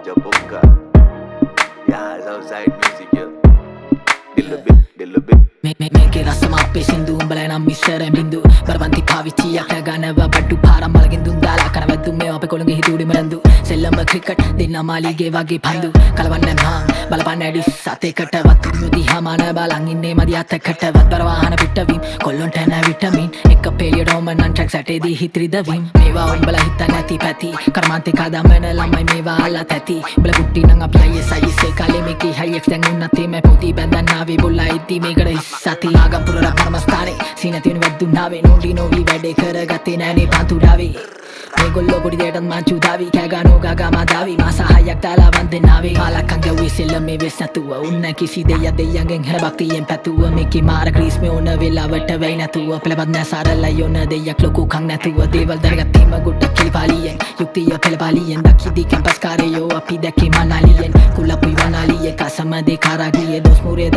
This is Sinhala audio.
Jabuka. Yeah, it's outside music, yeah. Dill a bit. මේකේ රසම අපේ සින්දු උඹලා නම් ඉස්සරෙන් බින්දු බරපන්ති පාවිච්චියක් ගන්නව බඩු පාරම් මලකින් දුන් දාලා කරවැද්දු මේ අපේ කොළඟේ හිතුඩි මරන්දු සෙල්ලම ක්‍රිකට් දෙන්න මාලිගේ වගේ පන්දු කලවන්නේ මං බලපන්න ඇඩි සතේකට වත් මුදිහා මාන බලන් ඉන්නේ මදි අතකට වත් බර වාහන පිටවීම කොල්ලොන්ට නැ විටමින් එක පෙලිය ඩෝමන් නන් ට්‍රැක්ස් ඇටේදී හිත්‍රිදවීම මේවා උඹලා හිත නැති පැති කර්මාන්තේ කදමන ළමයි මේවා අල්ලා තැති උඹලා කුට්ටි නම් අපි අයියේ කාලේ මේකේ හයියක් දැන් උන්නත් මේ පොති බැඳන් ආවේ බොල්ලා ඉති මේකට Sati agam pura parmastane sinatinu vaddu nave noli novi වැඩේ කරගත්තේ නෑනේ පන්තුඩාවේ මේගොල්ලෝ පොඩි දෙයටත් මාංචු දාවි කෑගානෝ ගාගා මාදාවි මාසහයක් දාලා වන්දනාවේ කාලක්කන් ගැව්වේ සෙල්ලමේ වෙස් නැතුව උන්න කිසි දෙයක් දෙයියන්ගෙන් හැර බක්තියෙන් පැතුව මේකේ මාර ක්‍රීස් මේ ඕන වෙලාවට වෙයි නැතුව පෙළපත් නැ සාරලයි ඕන දෙයක් ලොකු කන් නැතුව දේවල් දැනගත්තීම ගොඩක් කිලිපාලියෙන් යුක්තිය පෙළපාලියෙන් දකිදි කැම්පස් කාරයෝ අපි දැකේ මනාලියෙන් කුලපුයි වනාලියේ කසම දෙකාරාගියේ දොස් මුරේ